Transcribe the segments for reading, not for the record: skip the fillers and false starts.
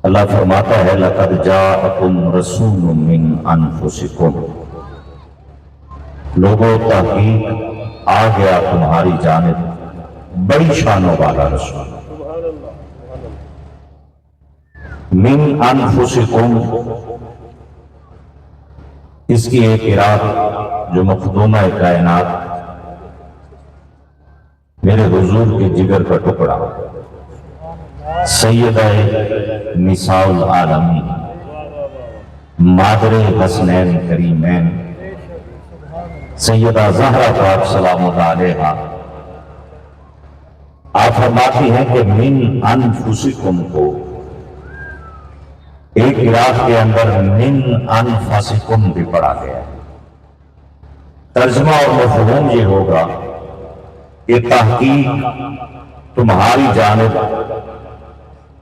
اللہ فرماتا ہے لقد جاءکم رسول من انفسکم، لوگوں تحقیق آ گیا تمہاری جانب بڑی شانوں والا رسول من انفسکم۔ اس کی ایک قرات جو مخدومہ کائنات میرے حضور کے جگر کا ٹکڑا سیدہ نساء العالمین مادر حسنین کریمین سیدہ زہرا پاک سلام اللہ علیہا آپ فرماتی ہیں کہ من انفسکم کو ایک قرات کے اندر من انفسکم بھی پڑھا گیا ہے۔ ترجمہ اور مفہوم یہ ہوگا کہ تحقیق تمہاری جانب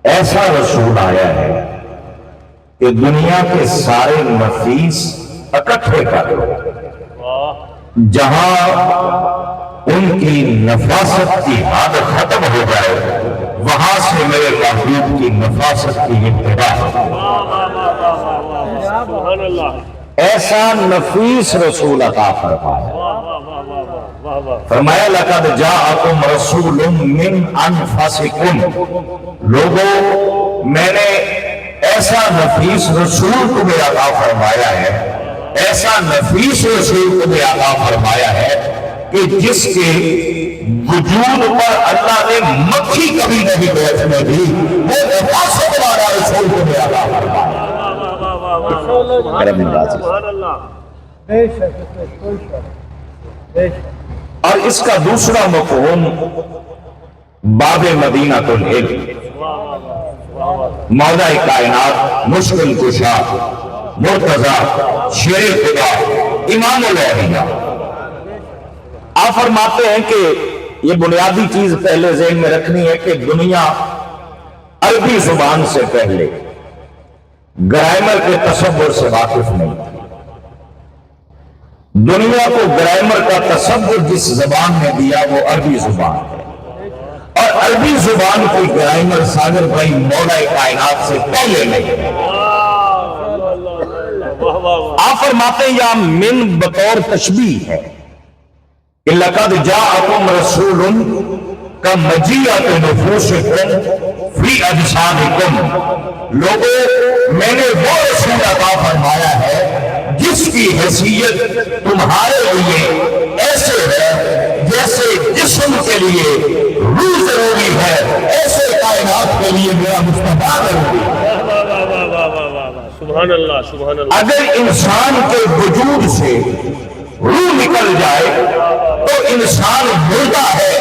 ایسا رسول آیا ہے کہ دنیا کے سارے نفیس اکٹھے کر لو، جہاں ان کی نفاست کی حد ختم ہو جائے وہاں سے میرے محبوب کی نفاست کی ابتدا ہے۔ ایسا نفیس رسول عطا فرمایا، فرمایا لقد جاءکم رسول من انفسکم، لوگوں میں نے ایسا نفیس رسول تمہیں عطا فرمایا ہے، ایسا نفیس رسول تمہیں عطا فرمایا ہے کہ جس کے وجود پر اللہ نے مکھی کبھی نہیں بیٹھنے دی، وہ نفاست والا رسول تمہیں عطا فرمایا۔ اور اس کا دوسرا مفہوم باب مدینہ العلم، مولا کائنات، مشکل کشا، مرتضی، شیر خدا، امام الاولیاء۔ آپ فرماتے ہیں کہ یہ بنیادی چیز پہلے ذہن میں رکھنی ہے کہ دنیا عربی زبان سے پہلے گرامر کے تصور سے واقف نہیں تھی۔ دنیا کو گرامر کا تصور جس زبان نے دیا وہ عربی زبان ہے، اور عربی زبان کی گرامر ساگر بھائی مولا کائنات سے پہلے نہیں ہے۔ آپ فرماتے ہیں یا من بطور تشبیہ ہے کہ لقد جاءکم رسول کا مجیعت نفوسکم فی اجسامکم، لوگوں میں نے وہ رسول عطا فرمایا ہے جس کی حیثیت تمہارے لیے ایسے ہے جیسے جسم کے لیے روح ضروری ہے، ایسے کائنات کے لیے میرا مصطفیٰ ضروری ہے۔ سبحان اللہ، سبحان اللہ۔ اگر انسان کے وجود سے روح نکل جائے تو انسان مردہ ہے،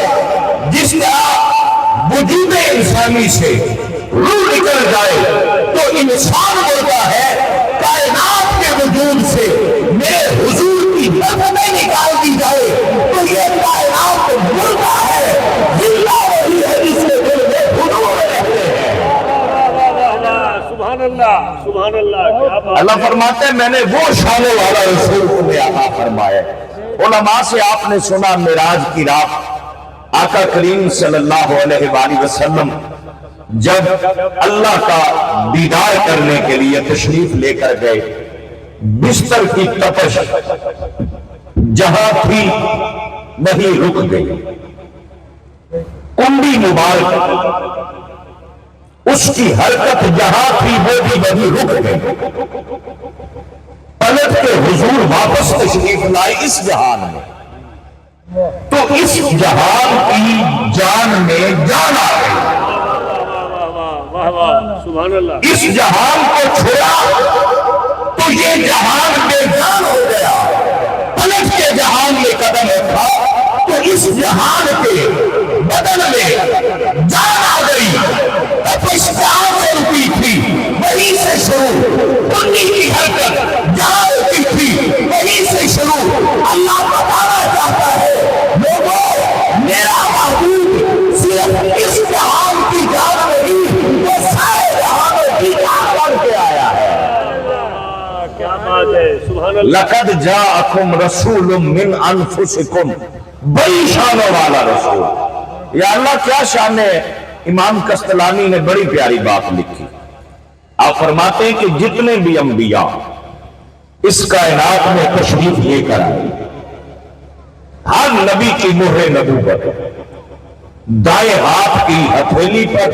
جس طرح وجود انسانی سے روح نکل جائے تو انسان مردہ ہے۔ کائنات کے وجود سے میرے حضور کی نفسیں نکال دی جائے تو یہ کائنات مردہ ہے، زندہ وہی ہے جس کے دل میں حضور رہتے ہیں۔ سبحان اللہ، سبحان اللہ۔ اللہ فرماتے ہیں میں نے وہ شان والا رسول تمہیں عطا فرمایا۔ علماء سے آپ نے سنا معراج کی رات آقا کریم صلی اللہ علیہ وآلہ وسلم جب اللہ کا دیدار کرنے کے لیے تشریف لے کر گئے، بستر کی تپش جہاں تھی وہیں رک گئی، کنڈی مبارک اس کی حرکت جہاں تھی وہ بھی وہیں رک گئی، پلٹ کے حضور واپس تشریف لائے اس جہان میں، تو اس جہان کی جان میں جان آ گئی، اس جہان کو چھوڑا تو یہ جہان بے جان ہو گیا، پلٹ کے جہان میں قدم رکھا تو اس جہان کے بدن میں جان آ گئی، تپش جہاں سے رکی تھی وہیں سے شروع، کنڈی کی حرکت جہاں رکی تھی وہیں سے شروع۔ اللہ بتانا چاہتا ہے لوگوں میرا محبوب صرف اس جہان کی جان نہیں وہ سارے جہانوں کی جان بن کے آیا ہے۔ کیا بات ہے، سبحان اللہ۔ لقد جاءکم رسول من انفسکم، بڑی شانوں والا رسول۔ یا اللہ کیا شان ہے۔ امام کستلانی نے بڑی پیاری بات لکھی، آپ فرماتے ہیں کہ جتنے بھی انبیاء اس کائنات میں تشریف لے کر آئے، ہر نبی کی مہر نبوت دائیں ہاتھ کی ہتھیلی پر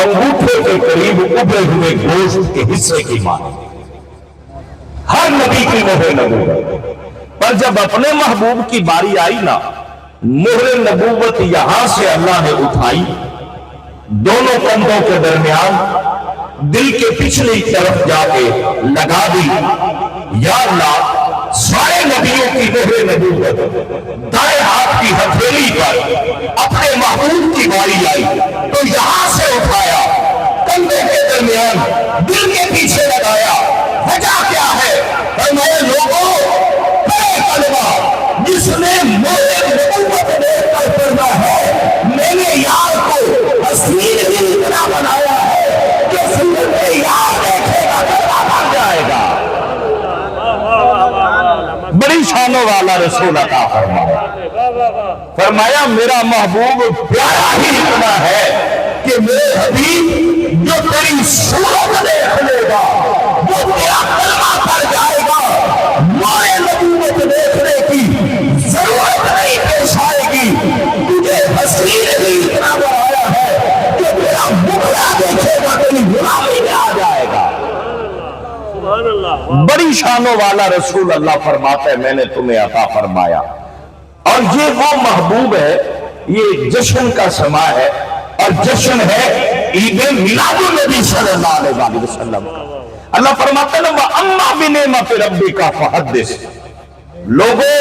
انگوٹھے کے قریب ابھرے ہوئے گوشت کے حصے کی مانی، ہر نبی کی مہر نبوت۔ پر جب اپنے محبوب کی باری آئی نا، مہر نبوت یہاں سے اللہ نے اٹھائی، دونوں کندھوں کے درمیان دل کے پچھلی طرف جا کے لگا دی۔ یا اللہ، سارے نبیوں کی مہر نبوت دائیں ہاتھ کی ہتھیلی پر اپنے محبوب کی باری آئی تو یہاں سے اٹھایا، کندھے کے درمیان دل کے پیچھے لگایا۔ وجہ کیا ہے؟ فرمایا لوگوں، کلمہ جس نے مہر نبوت دیکھ کر پڑھنا ہے، میں نے یار کو حسین بھی اتنا بنایا ہے کہ سورت یار دیکھے گا کلمہ بن جائے گا۔ بڑی شانوں والا رسول عطا فرمایا، فرمایا میرا محبوب پیارا ہی اتنا ہے کہ میرے حبیب جو تیری صورت دیکھ لے گا، جو تیرا کلمہ پڑھ جائے گا، مہر نبوت دیکھنے کی ضرورت نہیں پیش آئے گی۔ تجھے حسین بھی اتنا بنایا ہے کہ میرا مکھڑا دیکھے گا تیری غلامی میں آ جائے گا۔ بڑی شانوں والا رسول اللہ فرماتا ہے میں نے تمہیں عطا فرمایا، اور یہ وہ محبوب ہے، یہ جشن کا سما ہے، اور جشن ہے عید میلاد النبی صلی اللہ علیہ وسلم۔ اللہ فرماتا ہے نا وَأَمَّا بِنِعْمَةِ رَبِّكَ فَحَدِّثْ، لوگوں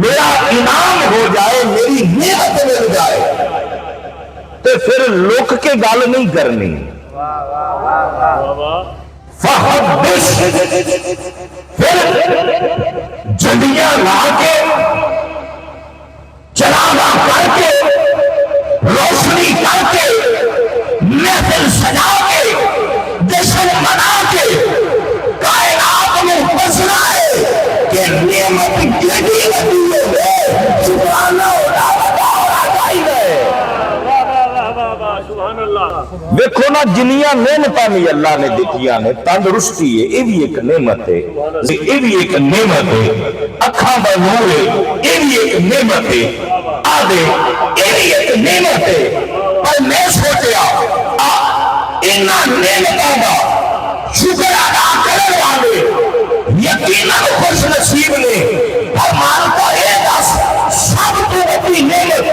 میرا انعام ہو جائے، میری نعمت مل جائے تو پھر لوک کے گال نہیں کرنی، فحدث، پھر جھنڈیاں لا کے چراغاں کر کے روشنی کر کے محفل سجا کے جشن منا کے کائنات میں بسنا ہے کہ نعمت جڑی لگی ہے، شکرانہ ادا ہونا چاہیے۔ دیکھو نا جنیاں نعمتاں بھی اللہ نے دیکھیاں نے، تندرستی ہے یہ بھی ایک نعمت ہے، یہ بھی ایک نعمت ہے، اکھاں دا نور ہے یہ بھی ایک نعمت ہے، آدھے یہ بھی ایک نعمت ہے۔ پر میں سوچیا انہاں نعمتوں دا شکر ادا کرنے والے یقیناً خوش نصیب نے۔ فرمان کو یہ دس سب تو بڑی نعمت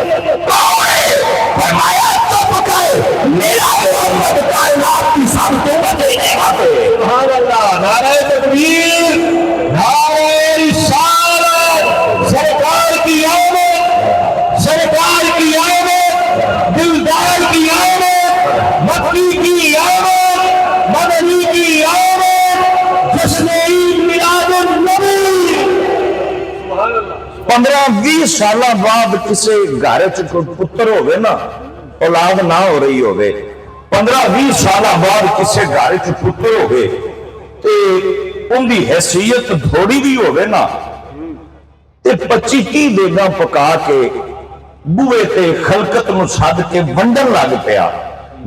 کون ہے؟ فرمایا چپ کر، میرا محمد کائنات کی سب تو بڑی نعمت ہے۔ سبحان اللہ، نعرہ تکبیر، نعرہ رسالت، سرکار کی آمد، سرکار کی آمد، دلدار کی آمد، مکی کی آمد، مدنی کی آمد، جشن عید میلاد النبی۔ 15-20 سالہ بعد کسے گھر کوئی پتر ہوئے نا، اولاد نہ ہو رہی ہوئے، 15-20 سالہ بعد کسے گھر پتر ہوئے تے ان دی حیثیت تھوڑی بھی ہوئے نا تے 25-30 دیگاں پکا کے بوئے تے خلقت نو ساد کے ونڈن لگ پیا۔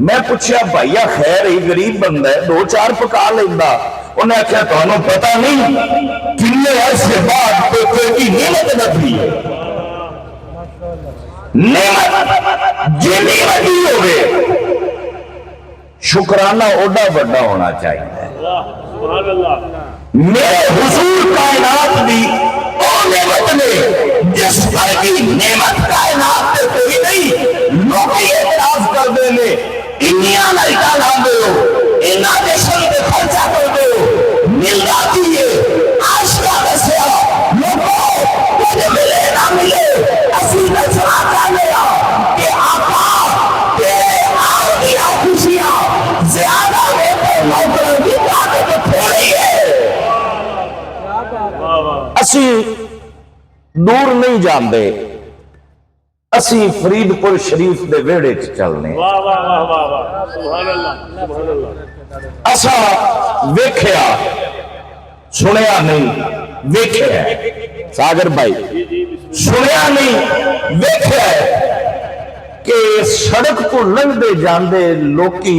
میں پوچھیا بھائیا خیر ہی غریب بندہ ہے 2-4 پکا لیندہ، انہیں کہا تو انہوں پتہ نہیں کنے عرصے بعد کوئی کی نعمت نبی ہے، نعمت جنی لگی ہوئے، شکرانہ اوڈا بڑا ہونا چاہیے۔ میرے حضور کائنات بھی او نعمت نے جس پر کی نعمت کائنات نے کوئی نہیں، لوگ یہ اعتراض کر دے لے انیاں لائٹا لا دے ہو، انہاں جشن پہ خرچہ کر دے ہو، مل جاتی ہے عاشقہ دسیا لوگوں مجھے ملے نہ ملے اسی نچنا چاہیا کہ آقا تیرے آؤدیا خوشیاں زیادہ ہے پر موقع بھی طاقت تھوڑی ہے۔ اسی دور نہیں جان دے، اسی فرید پور شریف دے ویڑے چلنے، اسا ویکھیا سنیا نہیں، ویکھیا ساگر بھائی سنیا نہیں ویکھیا کہ سڑک کو لنگ دے جاندے لوکی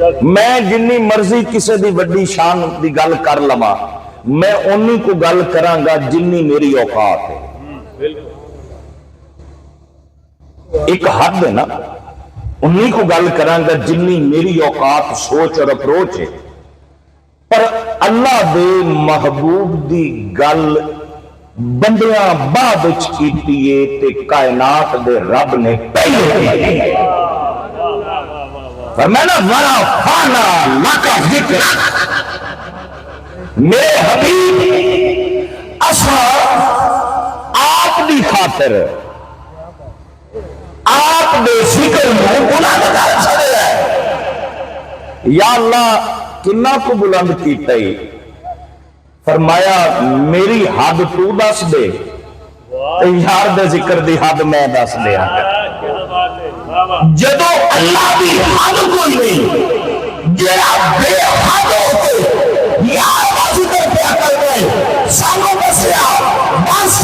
میں جنی مرضی کسی دی وڈی شان دی گل کر لواں، میں اونی کو گل کراں گا جنی میری اوقات ہے۔ ایک حد ہے نا، انہی کو گل کراں گا جنی میری اوقات سوچ اور اپروچ ہے۔ پر اللہ دے محبوب دی گل بندیاں بعد وچ کیتی ہے تے کائنات دے رب نے پہلے کی ہے۔ فرمایا ورا فانا لکا ذکر، میرے حبیب اسا آپ دی خاطر آپ دے ذکر میں بلند کر چھڑے ہیں۔ یا اللہ کنا کو بلند کیتا ہی؟ فرمایا میری حد تو دس دے، یار دے ذکر دی حد میں دس دیا۔ جدو اللہ دی حد کوئی نہیں، جڑا بے حد ہوتے یار دا ذکر پیا کر گئے سانو بسیا بس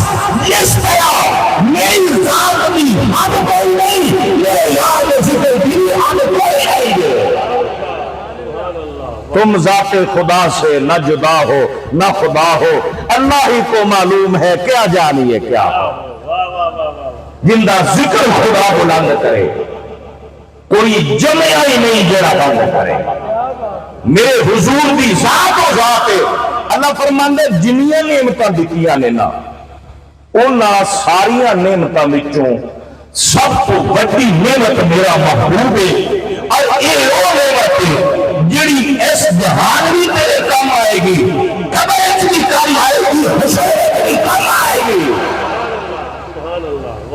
لسٹیا، میری ذات دی حد کوئی نہیں، میرے یار دے ذکر دی حد کوئی نہیں۔ تم ذات خدا سے نہ جدا ہو نہ خدا ہو، اللہ ہی کو معلوم ہے کیا جانیے کیا ہو۔ جندہ ذکر خدا بلند کرے، کوئی جمعہ ہی نہیں جڑا بلند کرے۔ میرے حضور دی ذات و ذات ہے۔ اللہ فرماندے جنیاں نعمتاں دتیاں نے نا، انہاں ساریاں نعمتاں وچوں سب کو بڑی نعمت میرا محبوب ہے، اور یہ وہ نعمت ہے جڑی اس جہان بھی تیرے کام آئے گی، قبر بھی کام آئے گی، حشر بھی کام آئے گی۔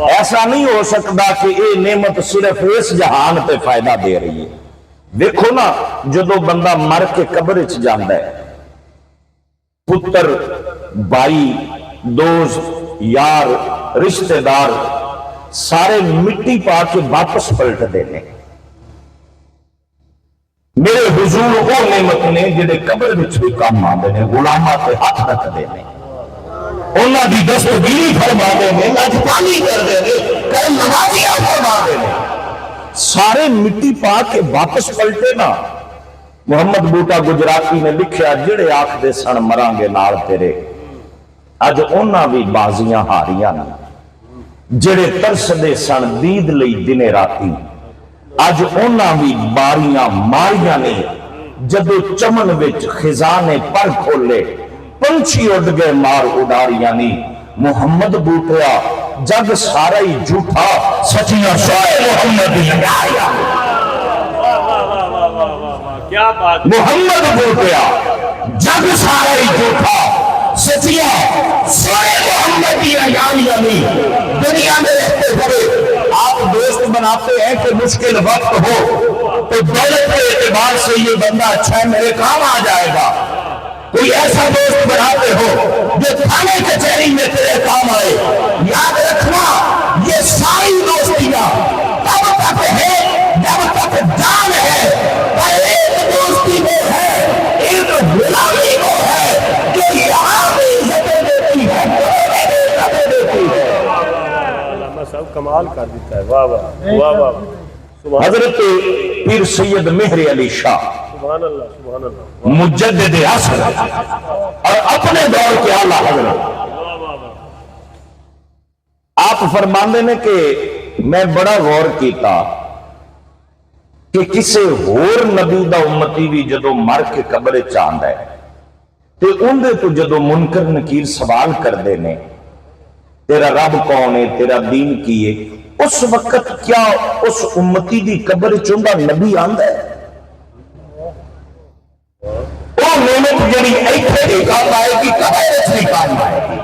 ایسا نہیں ہو سکتا کہ یہ نعمت صرف اس جہان پہ فائدہ دے رہی ہے۔ دیکھو نا جدو بندہ مر کے قبر چ جاندا ہے، پتر بھائی دوست یار رشتہ دار سارے مٹی پا کے واپس پلٹ دینے۔ میرے حضور وہ نعمت نے جڑے قبر وچ بھی کام آندے نے، غلاماں تے ہاتھ رکھ دینے، انہاں دی دستگیری فرما دینے، لجپالی کر دینے، کئی نمازیاں فرما دینے۔ سارے مٹی پا کے واپس پلٹے نا۔ محمد بوٹا گجراتی نے لکھیا جڑے آکھدے سن مراں گے نال تیرے، اج انہاں بھی بازیاں ہاریاں نے۔ جڑے ترسدے سن دید لئی دنے راتی، اج انہاں بھی باریاں ماریاں نے۔ جدو چمن وچ خزانے پر کھولے، پنچھی اڑ گئے مار اڈاریاں نہیں۔ محمد بوٹیا جگ سارا ہی جھوٹا، سچیاں شاہ محمد لگایا۔ محمد بوٹیا جگ سارا ہی جھوٹا، سچیاں شاہ محمد لگایا نہیں۔ دنیا میں رہتے ہوئے آپ دوست بناتے ہیں کہ مشکل وقت ہو تو دولت کے اعتبار سے یہ بندہ اچھا ہے میرے کام آ جائے گا، کوئی ایسا دوست بناتے ہو جو تھانے کچہری میں تیرے کام آئے۔ یاد رکھنا یہ ساری دوستیاں تب تک ہے جب تک جان ہے، پر ایک دوستی وہ ہے، ایک غلامی وہ ہے جو یہاں بھی عزتیں دیتی ہے، عزتیں دیتی ہے۔ سب کمال کر دیتا ہے۔ واہ واہ واہ واہ۔ حضرت پیر سید مہر علی شاہ سبحان اللہ سبحان اللہ۔ مجدد عصر اور اپنے دور کے اعلیٰ حضرت آپ فرماندے نے کہ میں بڑا غور کیتا کہ کسے ہور نبی دا امتی بھی جدو مر کے قبر چاند ہے تے اندے تو جدو منکر نکیر سوال کر دینے تیرا رب کون ہے، تیرا دین کی ہے، اس وقت کیا اس امتی دی قبر چندہ نبی آندہ ہے؟ وہ نعمت جڑی ایتھے دی کام آئے گی قبر دی کام آئے گی۔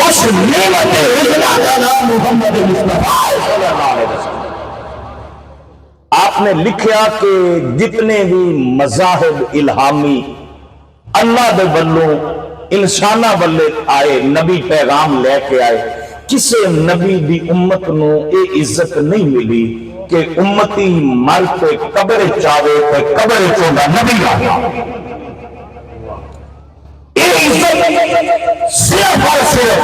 اس نعمت رضا کا نام محمد مصطفیٰ صلی اللہ علیہ وسلم۔ آپ نے لکھیا کہ جتنے بھی مذاہب الہامی اللہ دے بلوں انسانہ بلے آئے، نبی پیغام لے کے آئے، کسے نبی دی امت نو اے عزت نہیں ملی کہ امتی مر کے قبر چاہے تے قبر چوندہ نبی آیا۔ اے عزت صرف اور صرف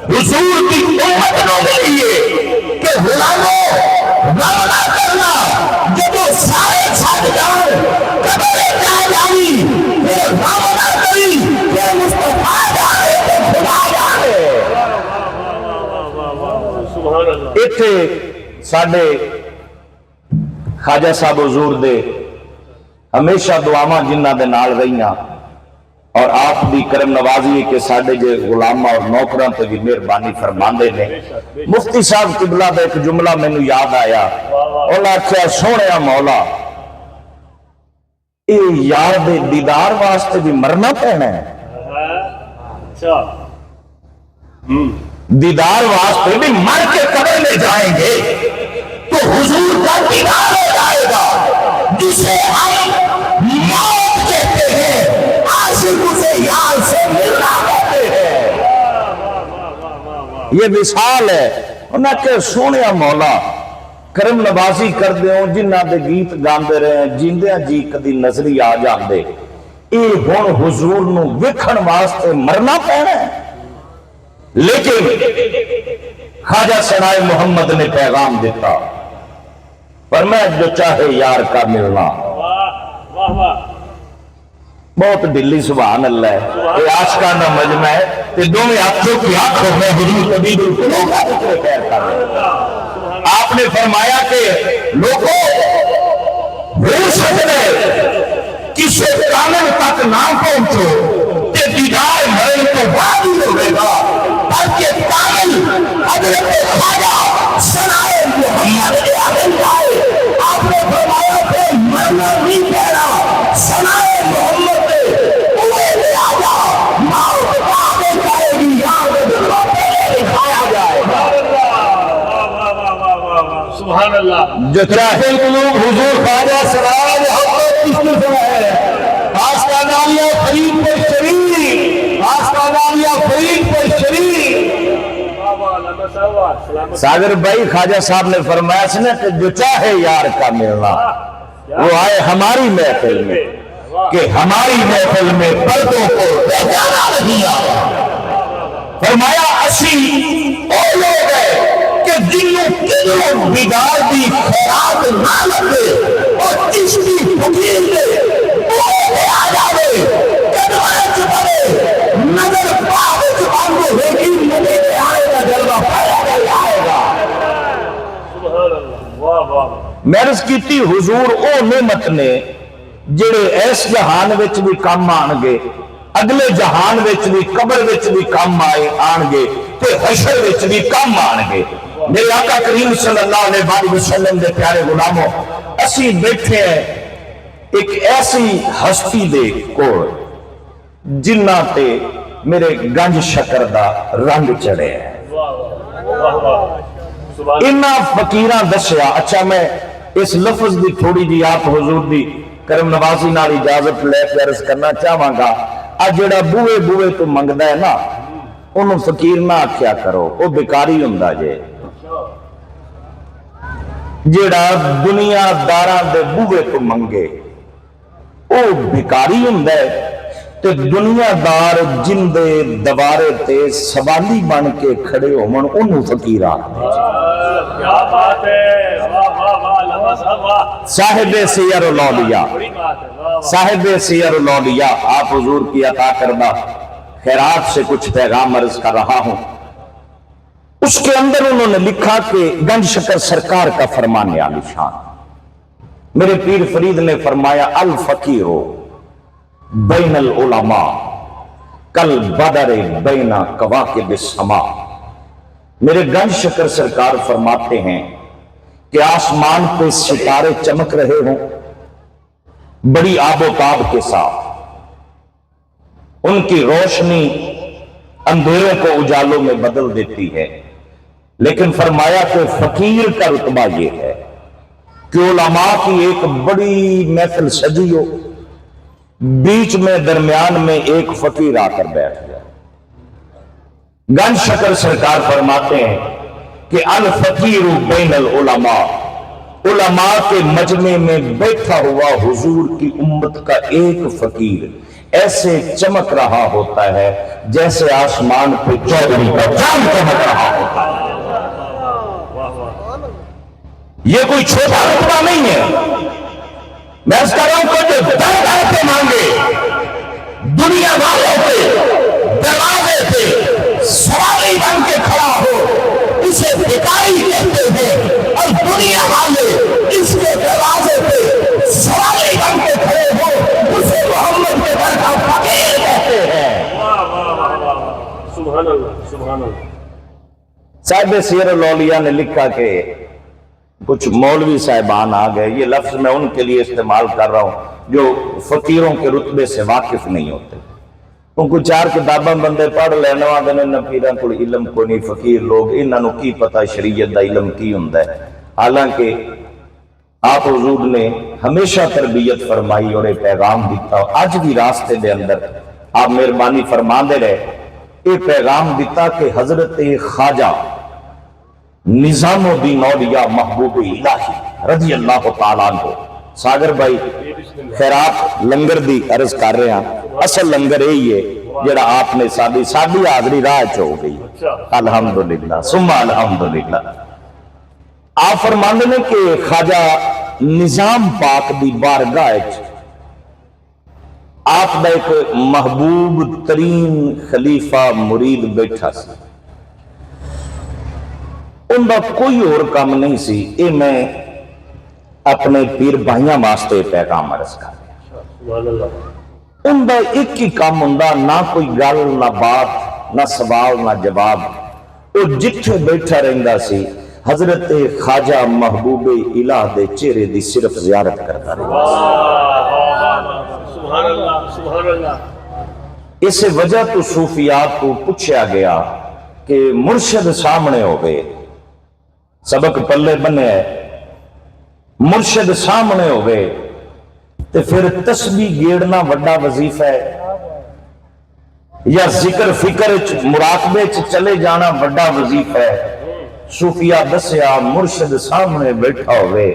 حضور کی امت نو ملی ہے کہ غلاموں غم نہ کرنا، جب وہ سارے اتنے ساڈے خواجہ صاحب حضور دے ہمیشہ دعاواں جنہ دے نال رہیاں اور آپ دی کرم نوازی ہے کہ ساڈے جے غلاماں اور نوکراں تے بھی مہربانی فرماندے نے۔ مفتی صاحب قبلہ دا ایک جملہ مینوں یاد آیا، انہاں آکھیا سونیا مولا اے یار دے دیدار واسطے بھی مرنا پینا ہے، دیدار واسطے بھی مر کے قبر میں جائیں گے تو حضور کا دیدار ہو جائے گا، جسے ہم موت کہتے ہیں، عاشق اسے یار سے ملنا کہتے ہیں۔ یہ مثال ہے، انہاں کہ سونیا مولا کرم نوازی کر دیوں جنہ دے گیت گاندے رہے جیندیاں جی کدی نظری آ جاندے، اے ہن حضور نو ویکھن واسطے مرنا پینا ہے۔ لیکن خواجہ سنائے محمد نے پیغام دیتا، پر میں جو چاہے یار کا ملنا، بہت دلی سبحان اللہ ہے، یہ عاشقانہ مجمع ہے، تے دونوں ہاتھوں کی آنکھوں میں حضور طبیب القلوب کا ذکر خیر کر رہے ہیں۔ آپ نے فرمایا کہ لوگوں ہو سکتے کسی کامل تک نہ پہنچو تے دیدار مرن تو بعد ہی ہوئے گا، بلکہ کامل حضرت خواجہ سنائے محمد کے آگے جائے۔ آپ نے فرمایا کہ مرنا نہیں پہنا سنائے محمد نے اوے لے آجا، موت پاکے جائے گی، یاد دلوں پہلے دکھایا جائے گا۔ سبحان اللہ۔ جو چاہے قلوب حضور خواجہ سراج حق کس نے سنائے، آج کا نامیہ فرید پر شریف، آج کا نامیہ فرید پر شریف۔ ساگر بھائی خواجہ صاحب نے فرمایا سنا کہ جو چاہے یار کا ملنا وہ آئے ہماری محفل میں، کہ ہماری محفل میں پردوں کو پہچانا نہیں آیا۔ فرمایا اسی او لوگ ہیں کہ جنوں کدھروں بگاڑ دی خیرات نہ لگے اور چشتی فقیر دے اوے لے آ جاوے، کدھروں چپڑے نظر پاوے چپانگو ہوگی مجھے لے آئے گا، جلوہ پہلے لے آئے گا۔ محرز کیتی حضور او نعمت نے جڑے ایس جہان وچ بھی کام آن گے، اگلے جہان وچ بھی قبر وچ بھی کام آن گے تے حشر وچ بھی کام آن گے۔ میرے آقا کریم صلی اللہ علیہ وسلم دے پیارے غلاموں، اسی بیٹھے ہیں ایک ایسی ہستی دے کول جنہ تے میرے گنج شکر دا رنگ چڑھے ہیں۔ انہاں فقیراں دسیا، اچھا میں اس لفظ دی تھوڑی جی آپ حضور دی کرم نوازی نال اجازت لے کے عرض کرنا چاہواں گا، جڑا بوئے بوئے تو منگدا ہے نا انہوں فقیر نہ آکھیا کرو، وہ بیکاری ہوندا جے۔ جڑا دنیا داراں دے بوئے تو منگے وہ بیکاری ہوندا ہے، تے دنیا دار جندے دوارے تے سوالی بن کے کھڑے ہون انہوں فقیر آکھدے۔ کیا بات ہے، واہ واہ واہ، لما صاحب صاحب سیر الاولیاء، صاحب سیر الاولیاء، آپ حضور کی عطا کردہ خیرات سے کچھ پیغام عرض کر رہا ہوں۔ اس کے اندر انہوں نے لکھا کہ گنج شکر سرکار کا فرمان عالی شان، میرے پیر فرید نے فرمایا الفقیر بین العلماء کل بدر بین کواکب السماء۔ میرے گنج شکر سرکار فرماتے ہیں کہ آسمان پہ ستارے چمک رہے ہوں بڑی آب و تاب کے ساتھ، ان کی روشنی اندھیروں کو اجالوں میں بدل دیتی ہے، لیکن فرمایا کہ فقیر کا رتبہ یہ ہے کہ علماء کی ایک بڑی محفل سجی ہو، بیچ میں درمیان میں ایک فقیر آ کر بیٹھ جائے۔ گنج شکر سرکار فرماتے ہیں کہ الفقیر بین العلماء، علماء کے مجمع میں بیٹھا ہوا حضور کی امت کا ایک فقیر ایسے چمک رہا ہوتا ہے جیسے آسمان پہ چودھری کا چاند چمک رہا ہوتا ہے۔ یہ کوئی چھوٹا رتبہ نہیں ہے، میں اس کا رہوں کو جو در در پہ مانگے دنیا والوں پہ دروازے پہ سواری بن کے کھڑا ہو اسے بھکاری کہتے ہیں، اور دنیا والے اس کے دروازے پہ سواری بن کے کھڑے ہو اسے محمد کے در کا فقیر کہتے ہیں۔ واہ واہ واہ واہ، سبحان اللہ سبحان اللہ۔ صاحب سیر الاولیاء نے لکھا کہ کچھ مولوی صاحبان آ گئے، یہ لفظ میں ان کے لیے استعمال کر رہا ہوں جو فقیروں کے رتبے سے واقف نہیں ہوتے، ان کو چار کتاباں بندے پڑھ لینا آدھے نے پیراں کو علم کو نہیں، فقیر لوگ انہاں نو کی پتہ شریعت دا علم کی ہوندا ہے۔ حالانکہ آپ حضور نے ہمیشہ تربیت فرمائی اور ایک پیغام دیتا، آج بھی راستے دے اندر آپ مہربانی فرما دے رہے، یہ پیغام دیتا کہ حضرت خواجہ نظام الدین اولیاء محبوب الہی رضی اللہ تعالیٰ عنہ، ساگر بھائی خیرات لنگر دی عرض کر رہے ہیں، اصل لنگر یہی ہے جڑا آپ نے ساری حاضری راہ چ ہو گئی، الحمدللہ ثم الحمدللہ۔ آپ فرماندے نے کہ خواجہ نظام پاک دی بارگاہ آپ دا ایک محبوب ترین خلیفہ مرید بیٹھا سی، ان دا کوئی اور کام نہیں سی، اے میں اپنے پیر بھائیاں واسطے پیغام عرض کر رہا، سبحان اللہ۔ ان دا ایک ہی کام ہوندا، نہ کوئی گل نہ بات نہ سوال نہ جواب، وہ جتھے بیٹھا رہندا سی حضرت خواجہ محبوب الہ دے چہرے دی صرف زیارت کرتا رہا۔ سبحان اللہ سبحان اللہ۔ اس وجہ تو صوفیات کو پوچھا گیا کہ مرشد سامنے ہو گئے، سبق پلے بنے ہے، مرشد سامنے ہو گئے تو پھر تسبیح گیڑنا بڑا وظیفہ ہے یا ذکر فکر مراقبے چلے جانا بڑا وظیفہ ہے؟ صوفیہ دسیا مرشد سامنے بیٹھا ہوئے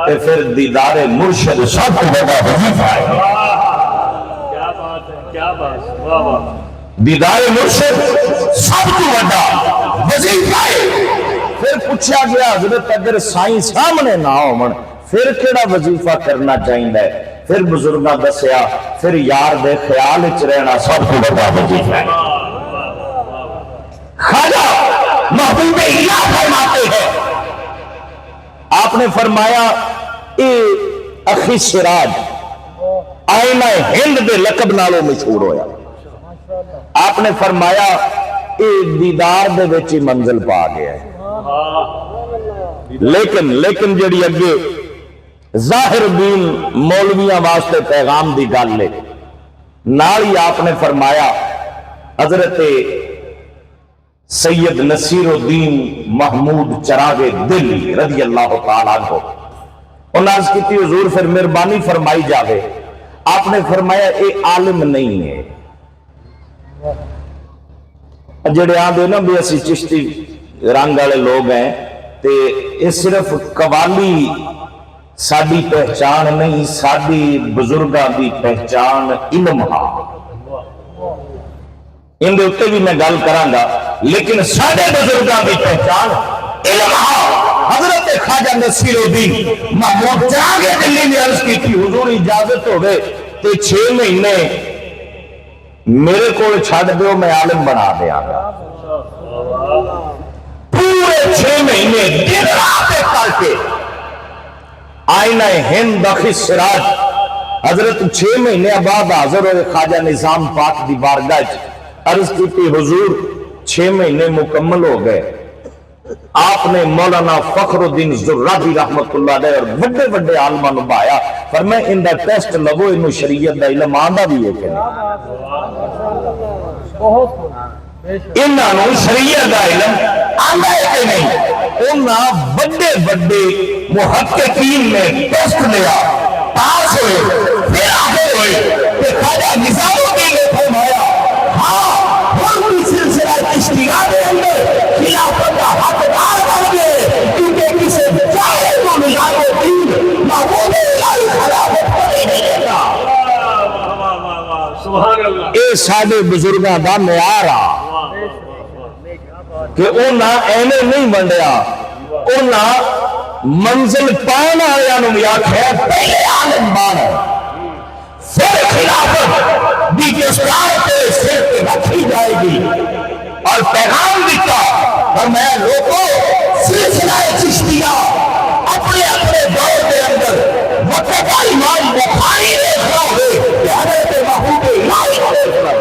تو پھر دیدار مرشد سب کو بڑا وظیفہ ہے۔ کیا بات ہے کیا بات، واہ واہ۔ دیدار مرشد سب کو بڑا وظیفہ ہے۔ پھر پوچھا گیا حضرت اگر سائیں سامنے نہ ہو پھر کیڑا وظیفہ کرنا چاہیے؟ پھر بزرگاں دسیا پھر یار دے خیال وچ رہنا سب کو بڑا وظیفہ ہے۔ خواجہ محبوب الہ فرماتے ہیں، آپ نے فرمایا اے اخی سراج آئینہ ہند دے لقب نالوں مشہور ہویا، آپ نے فرمایا اے دیدار دے وچ ہی منزل پا گیا ہے۔ لیکن جڑی اگے ظاہر دین مولویاں واسطے پیغام دی گل لے نال ہی آپ نے فرمایا حضرت سید نصیر الدین محمود چراغ دل رضی اللہ تعالیٰ عنہ، انہوں نے عرض کی تھی حضور پھر مہربانی فرمائی جاوے، آپ نے فرمایا اے عالم نہیں ہے، جڑے آدھے نا بھی اسی چشتی رنگ والے لوگ ہیں تے یہ صرف قوالی ساری پہچان نہیں، ساری بزرگاں دی پہچان علم ہاں، ان دے اتے بھی میں گل کراں گا، لیکن سارے بزرگاں دی پہچان علم ہاں۔ حضرت خواجہ نصیر الدین محمود چراغ دلی نے عرض کی تھی حضور اجازت ہو گئے تے 6 مہینے میرے کو چھڑ دیو میں عالم بنا دیا گا۔ پورے 6 مہینے دن رات کر کے آئینہ ہند اخی سراج حضرت 6 مہینے بعد حاضر ہوئے خواجہ نظام پاک دی بارگاہ، عرض کی تھی حضور 6 مہینے مکمل ہو گئے، آپ نے مولانا فخر الدین زرابی رحمت اللہ علیہ اور بڑے بڑے عالماں نو بایا، فرمائے ان دا ٹیسٹ لگو انہوں شریعت دا علم آندا بھی ہے کہ نہیں، انہوں شریعت دا علم آندا ہے کہ نہیں؟ انہوں بڑے بڑے محققین نے ٹیسٹ لیا، پاس ہوئے، پھر آگے ہوئے کہ خواجہ نظام الدین نے فرمایا ہاں ہم بھی سلسلہ اشتغال کے اندر خلافت کا حقدار بن گئے، کیونکہ کسی چاہے تو نظام الدین محبوب الہی خلافت کبھی نہیں دیتا۔ سبحان اللہ۔ اے سارے بزرگاں دا معیار آ کہ انہاں ایویں نہیں ونڈیا، انہاں منزل پانا والوں بھی آخیا پہلے عالم بن پھر خلافت بھی دستار کے سر پہ رکھی جائے گی، اور پیغام دیتا فرمایا لوگوں سلسلہ چشتیہ اپنے اپنے دور کے اندر وقت امام بخاری دیکھ رہا ہے کہ حضرت محبوب الہی کو دیکھ رہا ہے۔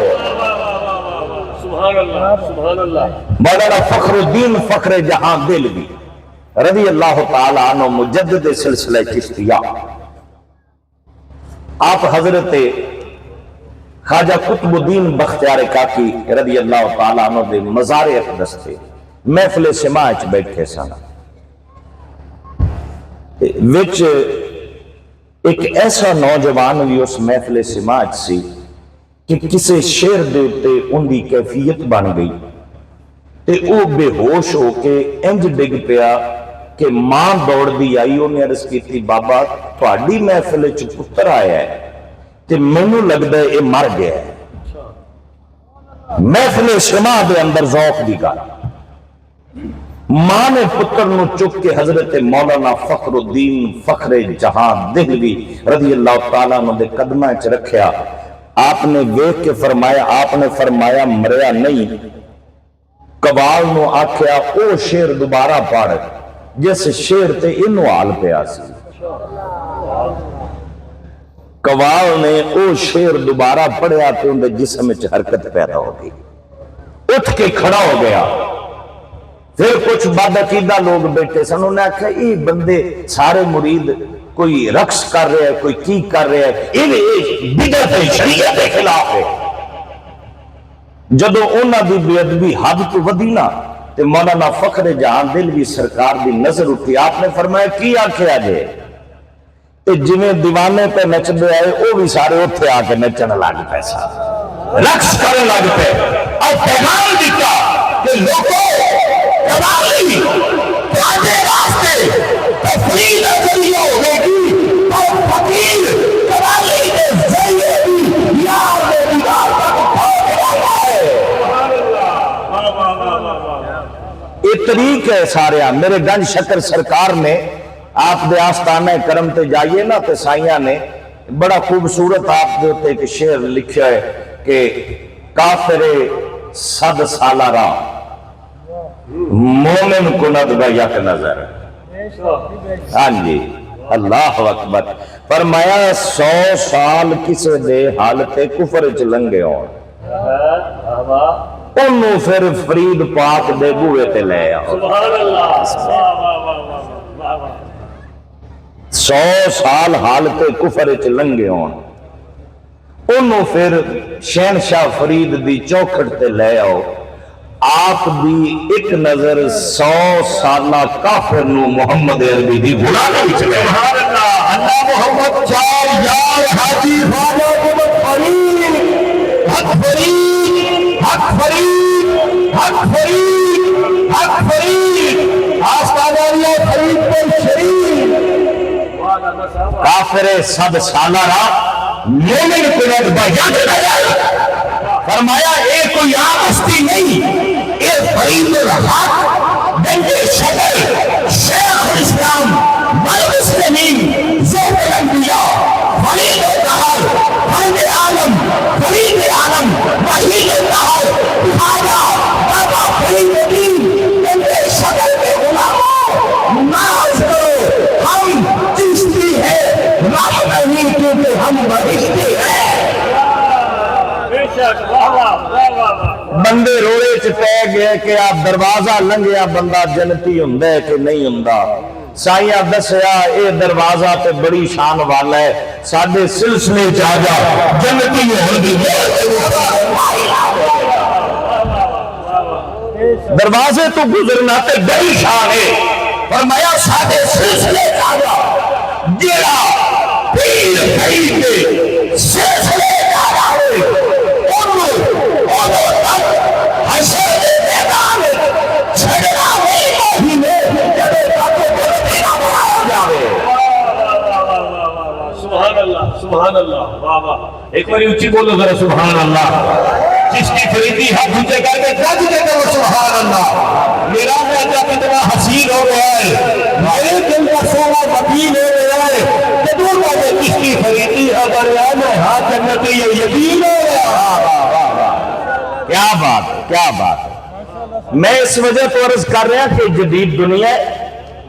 سبحان اللہ سبحان اللہ۔ مولانا فخر الدین فخر جہاں دہلوی رضی اللہ تعالی عنہ مجدد سلسلہ چشتیہ، آپ حضرت خواجہ قطب الدین بختیار کاکی رضی اللہ تعالی عنہ دے مزار اقدس تے محفل سماع وچ بیٹھے سن، وچ ایک ایسا نوجوان بھی اس محفل سماع وچ سی کہ کسی شعر دے اوتے ان دی کیفیت بن گئی تے او بے ہوش ہو کے انج ڈگ پیا کہ ماں دوڑ دی آئی، انہیں عرض کی تھی بابا تہاڈی محفل وچ پتر آیا ہے تے مینوں لگدا ہے یہ مر گیا ہے۔ محفل سماع دے اندر ذوق دی گل، ماں نے پتر نو چک کے حضرت مولانا فخر الدین فخر جہاں دہلوی رضی اللہ تعالیٰ عنہ دے قدمہ وچ رکھیا، آپ نے ویکھ کے فرمایا، آپ نے فرمایا مریا نہیں، قوال نو آکھیا او شعر دوبارہ پڑھ جس شعر تے انو حال پیا سی۔ قوال نے او شعر دوبارہ پڑھیا تے ان دے جسم وچ حرکت پیدا ہو گئی، اٹھ کے کھڑا ہو گیا۔ پھر کچھ بدعقیدہ لوگ بیٹھے سن، انہوں نے آکھا یہ بندے سارے مرید کوئی رقص کر رہے ہیں، کوئی کی کر رہے ہیں، یہ بدعت شریعت کے خلاف ہے۔ جدو انہاں دی بے ادبی حد تو ودی نا تے مولانا فخر جہاں دہلوی سرکار دی نظر اٹھی، آپ نے فرمایا کی آکھیا جے؟ تے جویں دیوانے پہ نچدے آئے او بھی سارے اوتھے آ کے نچن لگ پے سا، رقص کرنے لگ پے، اور پیغام دیتا کہ لوگوں قوالی تہاڈے واسطے تفریح دا ذریعہ ہوگی، اور فقیر قوالی دے ذریعے بھی یار دے دیدار تک پہنچ رہا ہے۔ یہ طریق ہے سارے۔ میرے گنج شکر سرکار نے آپ دے آستانہ کرم تے جائیے نا تے سائیاں نے بڑا خوبصورت آپ دے ہوتے ایک شعر لکھا ہے کہ کافر صد سالہ را مومن کند با یک نظر۔ ہاں جی اللہ اکبر۔ فرمایا 100 سال کسے دے حالت کفر چ لنگے ہون، انہوں پھر فرید پاک دے بوئے تے لے آؤ۔ سبحان اللہ 100 سال حالت کفر چ لنگے ہون، انہوں پھر شہنشاہ فرید دی چوکھٹ تے لے آؤ۔ آپ دی ایک نظر 100 سالہ کافر نو محمد عربی دی غلامی وچ لے۔ سبحان اللہ۔ اللہ محمد چار یار حاجی خواجہ محمد فرید، حق فرید، حق فرید، حق فرید، حق فرید، آستانہ اللہ فرید بن شریف، کافر صد سالہ را مومن کنید با یک نظر۔ فرمایا اے کوئی عام ہستی نہیں، اے فرید الحق بنت شکر شیخ الاسلام والمسلمین زہر الانبیاء فرید الدہر فرد عالم فرید عالم وحید الدہر خواجہ بابا فرید الدین بنت شکر کے غلاموں ناز کرو، ہم چشتی ہیں، رب نہیں کیونکہ ہم بہشتی ہیں۔ بندے روڑے چ پہ گئے کہ آپ دروازہ لنگیا بندہ جنتی ہوندا ہے کہ نہیں ہوندا؟ سائیاں دسیا اے دروازہ تے بڑی شان والا ہے، ساڈے سلسلے چ آ جا جنتی ہون دی دروازے تو گزرنا تے بڑی شان ہے۔ فرمایا ساڈے سلسلے چ آ جا، جیڑا پیر فرید دے سلسلے چ آ جاوے سبحان اللہ سبحان اللہ۔ واہ واہ، ایک بار اونچی بولو ذرا سبحان اللہ۔ چشتی فریدی ہاتھ اونچے کر کے گج کے کرو سبحان اللہ. میرا موجہ کتنا حسین ہو گیا ہے, میرے دل کا سونا مدین ہو گیا ہے. جدور کا چشتی فریدی اگر میں ہاتھ جنت یہ یقین ہو گیا. کیا بات ہے, کیا بات ہے. میں اس وجہ تو عرض کر رہا کہ جدید دنیا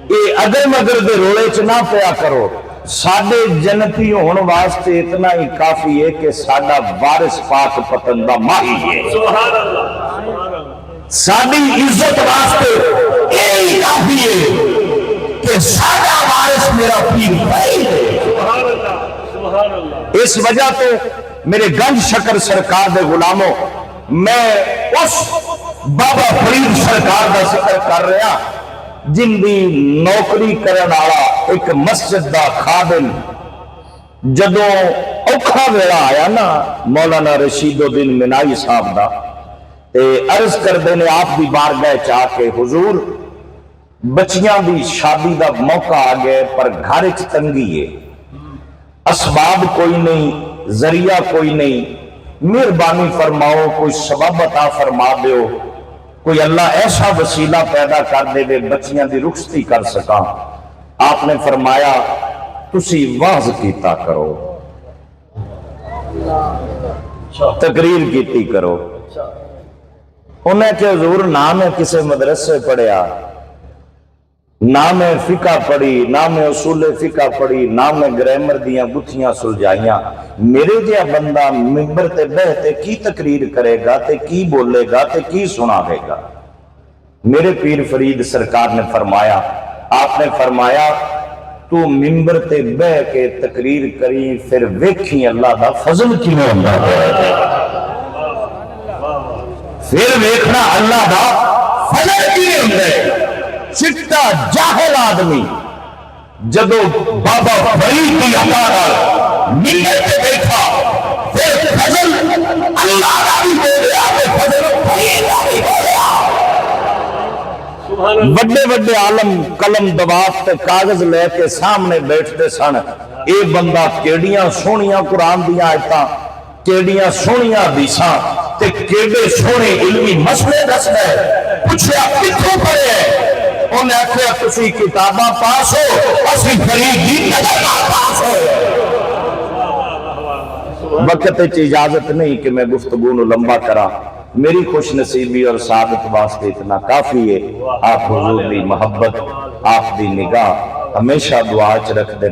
یہ اگر مگر دے رولے چ نہ پیا کرو. ساڈے جنتی ہونے واسطے اتنا ہی کافی ہے کہ ساڈا وارث پاک پتندہ ماہی ہے. سبحان اللہ, سبحان اللہ. ساڈی عزت واسطے یہی کافی ہے کہ ساڈا وارث میرا پیر بھائی ہے. سبحان اللہ, سبحان اللہ. اس وجہ تو میرے گنج شکر سرکار دے غلاموں, میں اس بابا فرید سرکار دا ذکر کر رہا جن دی نوکری کرن والا ایک مسجد دا خادم جدوں اوکھا ویلا آیا نا مولانا رشید الدین منائی صاحب دا, تے عرض کردے نے آپ دی بارگاہ چاہ کے حضور بچیاں دی شادی دا موقع آ گئے پر گھر وچ تنگی ہے, اسباب کوئی نہیں, ذریعہ کوئی نہیں, مہربانی فرماؤ کوئی سبب عطا فرما دیو, کوئی اللہ ایسا وسیلہ پیدا کر دے دے بچیاں دی رخصتی کر سکا. آپ نے فرمایا تسی واز کیتا کرو, تقریر کیتی کرو. انہیں کہ حضور نہ میں کسے مدرسے پڑھیا, نہ میں فقہ پڑھی, نہ میں اصول فقہ پڑھی, نہ میں گرامر دیاں گتھیاں سلجھائیاں. میرے جہا بندہ ممبر تے بہتے کی تقریر کرے گا تے کی بولے گا تے کی سناوے گا. میرے پیر فرید سرکار نے فرمایا, آپ نے فرمایا تو ممبر تے بہ کے تقریر کری پھر ویکھی اللہ دا فضل کیوں ہوندا ہے, پھر ویکھنا اللہ دا فضل کیوں ہوندا ہے. چٹا جاہل آدمی جدو بابا فرید کی عطا نال ملت تے بیٹھا پھر فضل اللہ دا بھی بولیا تے فضل فرید دا بھی بولیا. بڑے بڑے عالم قلم دوات تے کاغذ لے کے سامنے بیٹھتے سن. اے بندہ کیڑیاں سونیاں قرآن دیاں آیتاں, کیڑیاں سونیاں حدیثاں تے کیڑے سونے علمی مسئلے دسدا ہے. پوچھیا کتھوں پڑھے ہے, انہیں آخیا تسی کتاباں پاس ہو, اسی فرید دی نظر پاس ہو. وقت اجازت نہیں کہ میں گفتگو نو لمبا کرا, میری خوش نصیبی اور سعادت واسطے اتنا کافی ہے. آپ حضور دی محبت, آپ دی نگاہ ہمیشہ دعا چ رکھ دے.